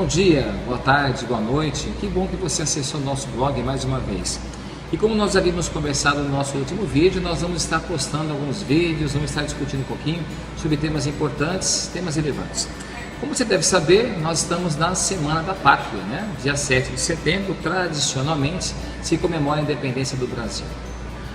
Bom dia, boa tarde, boa noite. Que bom que você acessou o nosso blog mais uma vez. E como nós havíamos conversado no nosso último vídeo, nós vamos estar postando alguns vídeos, vamos estar discutindo um pouquinho sobre temas importantes, temas relevantes. Como você deve saber, nós estamos na Semana da Pátria, né? Dia 7 de setembro, tradicionalmente, se comemora a independência do Brasil.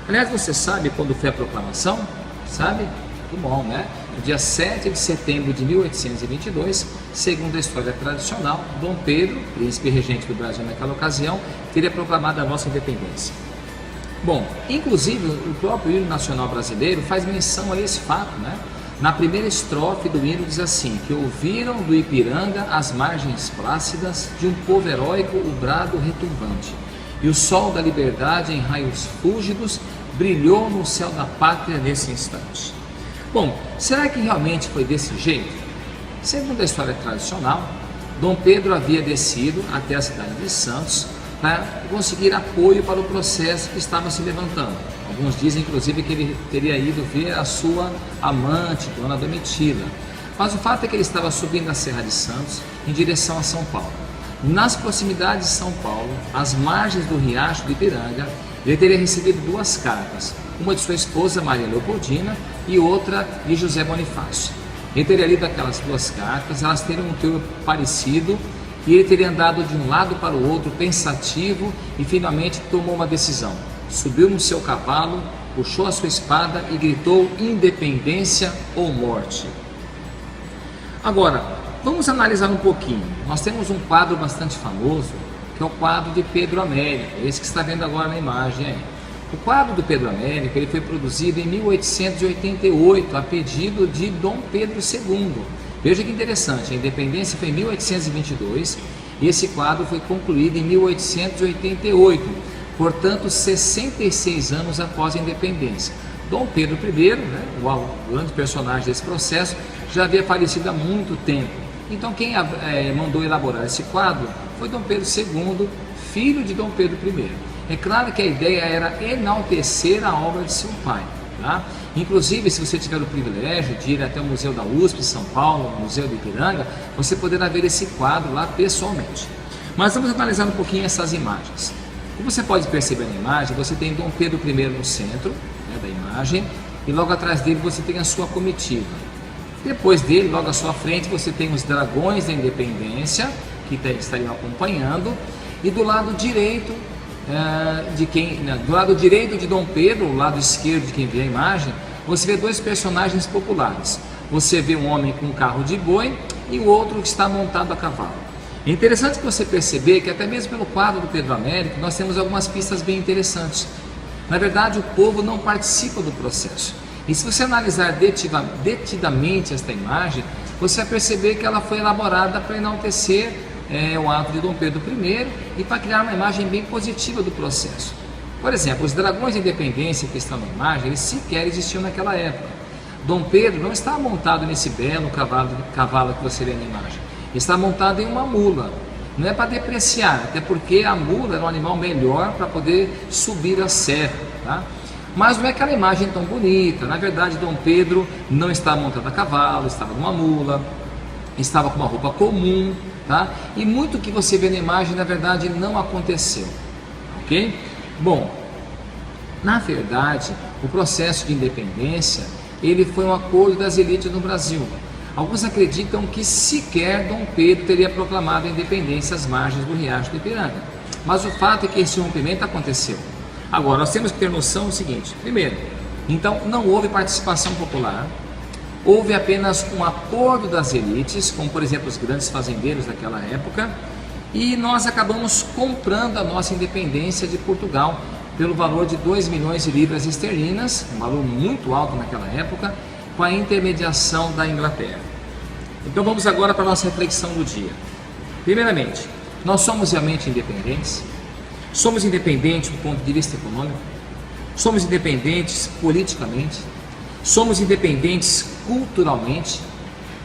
Aliás, você sabe quando foi a proclamação? Sabe? Muito bom, né? No dia 7 de setembro de 1822, segundo a história tradicional, Dom Pedro, príncipe regente do Brasil naquela ocasião, teria proclamado a nossa independência. Bom, inclusive o próprio hino nacional brasileiro faz menção a esse fato, né? Na primeira estrofe do hino diz assim, que ouviram do Ipiranga as margens plácidas de um povo heróico o brado retumbante, e o sol da liberdade em raios fúlgidos brilhou no céu da pátria nesse instante. Bom, será que realmente foi desse jeito? Segundo a história tradicional, Dom Pedro havia descido até a cidade de Santos para conseguir apoio para o processo que estava se levantando. Alguns dizem, inclusive, que ele teria ido ver a sua amante, Dona Domitila. Mas o fato é que ele estava subindo a Serra de Santos em direção a São Paulo. Nas proximidades de São Paulo, às margens do riacho do Ipiranga, ele teria recebido duas cartas, uma de sua esposa Maria Leopoldina e outra de José Bonifácio. Ele teria lido aquelas duas cartas, elas teriam um teor parecido e ele teria andado de um lado para o outro pensativo e finalmente tomou uma decisão. Subiu no seu cavalo, puxou a sua espada e gritou independência ou morte. Agora, vamos analisar um pouquinho. Nós temos um quadro bastante famoso, que é o quadro de Pedro Américo, esse que está vendo agora na imagem aí. O quadro do Pedro Américo ele foi produzido em 1888, a pedido de Dom Pedro II. Veja que interessante, a independência foi em 1822 e esse quadro foi concluído em 1888, portanto 66 anos após a independência. Dom Pedro I, né, o grande personagem desse processo, já havia falecido há muito tempo. Então quem mandou elaborar esse quadro foi Dom Pedro II, filho de Dom Pedro I. É claro que a ideia era enaltecer a obra de seu pai. Tá? Inclusive, se você tiver o privilégio de ir até o Museu da USP, São Paulo, o Museu do Ipiranga, você poderá ver esse quadro lá pessoalmente. Mas vamos analisar um pouquinho essas imagens. Como você pode perceber na imagem, você tem Dom Pedro I no centro, né, da imagem, e logo atrás dele você tem a sua comitiva. Depois dele, logo à sua frente, você tem os dragões da independência, que estariam acompanhando, e do lado direito do lado direito de Dom Pedro, o lado esquerdo de quem vê a imagem, você vê dois personagens populares. Você vê um homem com um carro de boi e o outro que está montado a cavalo. É interessante você perceber que até mesmo pelo quadro do Pedro Américo nós temos algumas pistas bem interessantes. Na verdade, o povo não participa do processo. E se você analisar detidamente esta imagem, você vai perceber que ela foi elaborada para enaltecer o ato de Dom Pedro I e para criar uma imagem bem positiva do processo. Por exemplo, os dragões de independência que estão na imagem, eles sequer existiam naquela época. Dom Pedro não está montado nesse belo cavalo que você vê na imagem. Ele está montado em uma mula. Não é para depreciar, até porque a mula era um animal melhor para poder subir a serra. Tá? Mas não é aquela imagem tão bonita. Na verdade, Dom Pedro não estava montado a cavalo, estava numa mula, estava com uma roupa comum, tá? E muito que você vê na imagem, na verdade, não aconteceu, ok? Bom, na verdade, o processo de independência, ele foi um acordo das elites no Brasil. Alguns acreditam que sequer Dom Pedro teria proclamado a independência às margens do riacho do Ipiranga. Mas o fato é que esse rompimento aconteceu. Agora, nós temos que ter noção do seguinte. Primeiro, então não houve participação popular, houve apenas um acordo das elites, como por exemplo os grandes fazendeiros daquela época, e nós acabamos comprando a nossa independência de Portugal pelo valor de 2 milhões de libras esterlinas, um valor muito alto naquela época, com a intermediação da Inglaterra. Então vamos agora para a nossa reflexão do dia. Primeiramente, nós somos realmente independentes? Somos independentes do ponto de vista econômico? Somos independentes politicamente? Somos independentes culturalmente?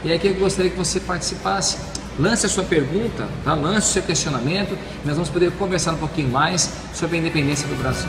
E é aqui eu gostaria que você participasse. Lance a sua pergunta, tá? Lance o seu questionamento, e nós vamos poder conversar um pouquinho mais sobre a independência do Brasil.